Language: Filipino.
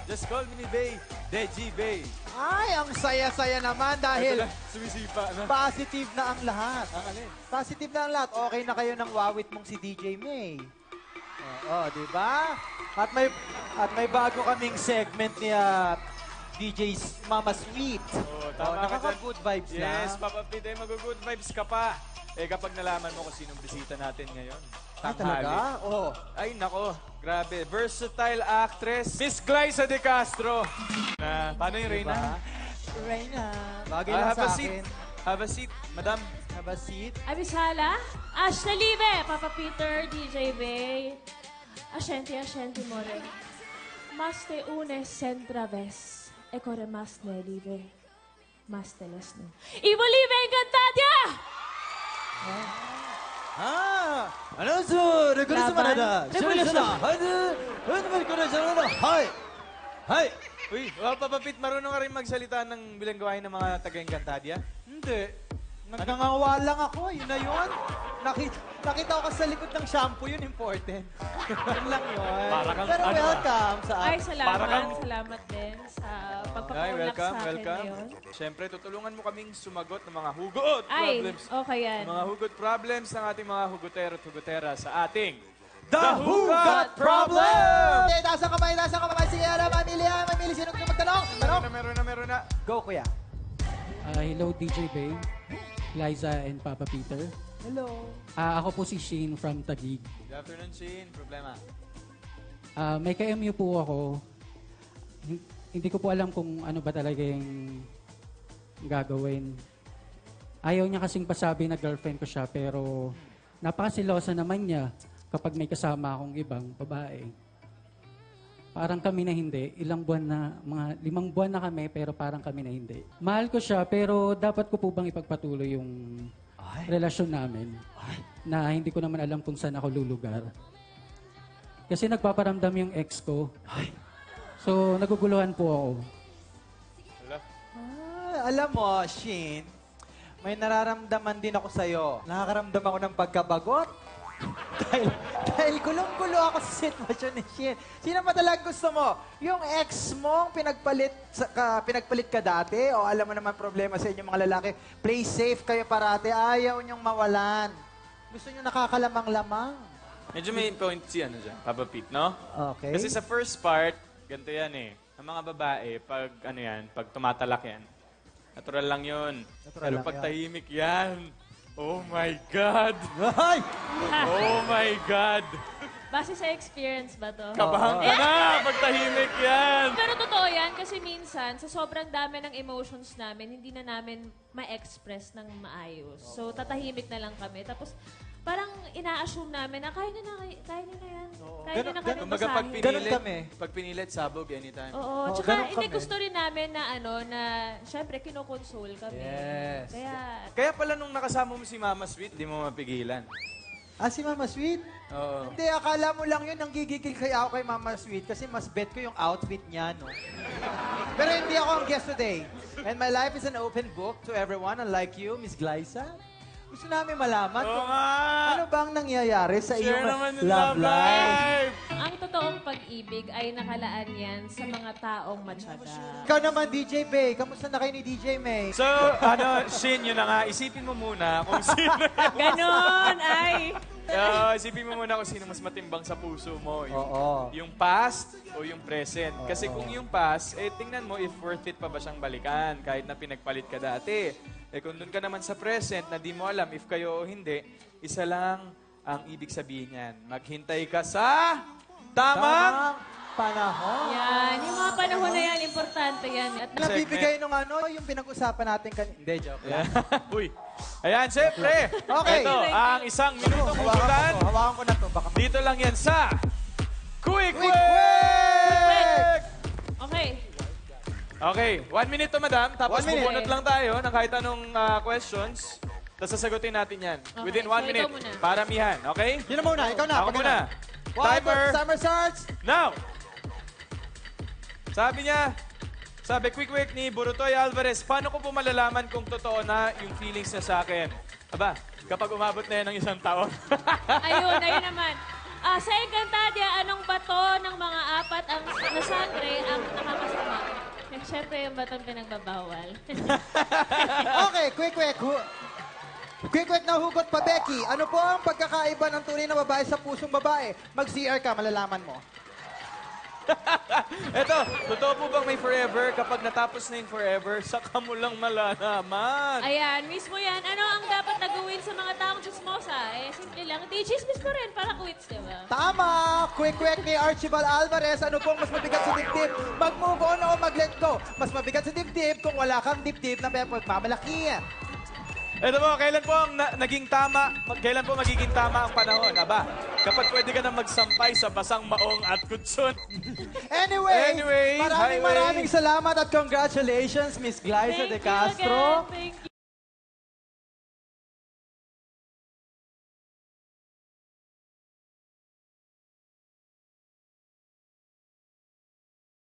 Just call me Bay. Deji Bay. Ay, ang saya-saya naman dahil Sumisipa na. positive na ang lahat. Ang alin? Positive na ang lahat. Okay na kayo ng wawit mong si DJ May. Oo, di ba? At may bago kaming segment ni DJ Mama Sweet. Oo, tama ka dyan. Nakaka-good vibes lang. Yes, Papa Pete, mag-good vibes ka pa. Eh, kapag nalaman mo kung sinong bisita natin ngayon. Ah, talaga? Oo. Ay, nako. Grabe. Versatile actress, Miss Glyza De Castro. Paano yung Reyna? Diba? Reyna. Bagay lang Have sa a seat. akin. Have a seat, madam. Have a seat. Abisala, Ashley Live, Papa Peter, DJ Bay, Ascienti More. Mas te une centra ves, e core mas ne live, mas te lesne. Ivo Live, Encantadia! Announcer, Laban. Uy, Papa Pete, marunong ka rin magsalita ng bilang gawain ng mga taga-Encantadia? Hindi. Nangangawa lang ako, yun na yun. Nakita ko kasi sa likod ng shampoo, yun important. Yun lang yun. Para kang Pero ano, welcome sa Ay, Para kang- salamat din sa Ay, pagpapaulak welcome, sa akin welcome. ngayon. Siyempre, tutulungan mo kaming sumagot ng mga hugot Ay, problems. okay yan. Mga hugot problems ng ating mga hugotero at hugotera sa ating The Who Got Problem! Okay, taas ang kamay. Sige, mamili. Sino gusto magtanong? Tanong? Meron na. Go, kuya. Hello, DJ Bay, Liza, and Papa Peter. Hello. Ako po si Shane from Taguig. Good afternoon, Shane. Problema. May ka-MU po ako. Hindi ko po alam kung ano ba talaga yung gagawin. Ayaw niya kasing pasabi na girlfriend ko siya, pero napakasilosa naman niya kapag may kasama akong ibang babae. Parang kami na hindi. Ilang buwan na, mga 5 buwan na kami, pero parang kami na hindi. Mahal ko siya, pero dapat ko po bang ipagpatuloy yung relasyon namin? Na hindi ko naman alam kung saan ako lulugar. Kasi nagpaparamdam yung ex ko. So, naguguluhan po ako. Wala. Alam mo, Shin, may nararamdaman din ako sa'yo. Nakakaramdam ako ng pagkabagot. dahil gulong-gulo ako sa sitwasyon ni Shin. Sino ba talaga gusto mo? Yung ex mong pinagpalit ka dati? O alam mo naman problema sa inyong mga lalaki? Play safe kayo parate. Ayaw niyong mawalan. Gusto niyo nakakalamang-lamang. Medyo may point si Papa Pete, no? Okay. Kasi sa first part, ganito yan eh. Ang mga babae, pag tumatalak yan, natural lang yun. Natural Pero lang pag yan. tahimik yan, oh my God! Ay! Oh my God! Base sa experience ba to? Kabahan ka na! Pag tahimik yan! Pero totoo yan kasi minsan, sa sobrang dami ng emotions namin, hindi na namin ma-express ng maayos. So, tatahimik na lang kami. Tapos, parang ina-assume namin na kaya niya na yan. Kaya niya na kami Kumbaga pag basahin. Ganun kami. pinilit, sabog anytime. Oo, Oo, tsaka ganun hindi kami. gusto rin namin na syempre, kinokonsole kami. Yes. Kaya pala nung nakasama mo si Mama Sweet, di mo mapigilan. Si Mama Sweet? Oo. Hindi, akala mo lang yun, nang gigigil kaya ako kay Mama Sweet kasi mas bet ko yung outfit niya, no? Pero hindi ako ang guest today. And my life is an open book to everyone, unlike you, Miss Glyza. Gusto namin malaman Oo kung nga! ano bang nangyayari sa Share iyong naman yung love life. Ang totoong pag-ibig ay nakalaan yan sa mga taong matyaga. Ikaw naman, DJ Bay. Kamusta na kayo ni DJ May? So, Shin, yun na nga, isipin mo muna kung sino Ganon, ay! isipin mo muna kung sino mas matimbang sa puso mo. Oo. Yung past o yung present. Kasi kung yung past, tingnan mo if worth it pa ba siyang balikan kahit na pinagpalit ka dati. Kung doon ka naman sa present na di mo alam if kayo o hindi, isa lang ang ibig sabihin yan. Maghintay ka sa tamang panahon. Yan, yung mga panahon na yan, importante yan. At Nabibigay nung yung pinag-usapan natin kanina. Hindi, joke lang. Uy. Ayan, siyempre. Okay. Ito ang isang minutong hugutan. Hawakan ko na to. Baka Dito lang yan sa Quick Quick Quick! okay, Okay, 1 minute to, madam. Tapos 1 minute. bubunot lang tayo ng kahit anong questions. Tapos sasagutin natin yan. Okay, Within so 1 minute. ikaw muna. Paramihan, okay? Yun na muna. Ikaw na. Ako pag muna. Timer. Summer starts. Now! Sabi quick ni Burutoy Alvarez, paano ko po malalaman kung totoo na yung feelings niya sa akin? Aba, kapag umabot na yan ng 1 taon. ayun naman. Sa Encantadia, anong bato ng mga apat ang nasangre ang syempre yung batang pinagbabawal. Okay, quick. Quick na hugot pa, Becky. Ano po ang pagkakaiba ng tunay na babae sa pusong babae? Mag-CR ka, malalaman mo. Eto, totoo po bang may forever? Kapag natapos na yung forever, saka mo lang malalaman. Ayan, mismo yan. Ano ang dapat nagawin sa mga taong chismosa? Simple lang. Di chismis ko rin para quits, di ba? Tama! Quick ni Archibald Alvarez. Ano pong mas mabigat sa dibdib? Mag-move on o mag-let go? Mas mabigat sa dibdib kung wala kang dibdib na pagmamalaki. Eto po, kailan po ang kailan po magiging tama ang panahon? Aba, kapag pwede ka na magsampay sa basang maong at kutsun. Anyway, Anyway, maraming highway. salamat at congratulations, Miss Glyza de Castro. Thank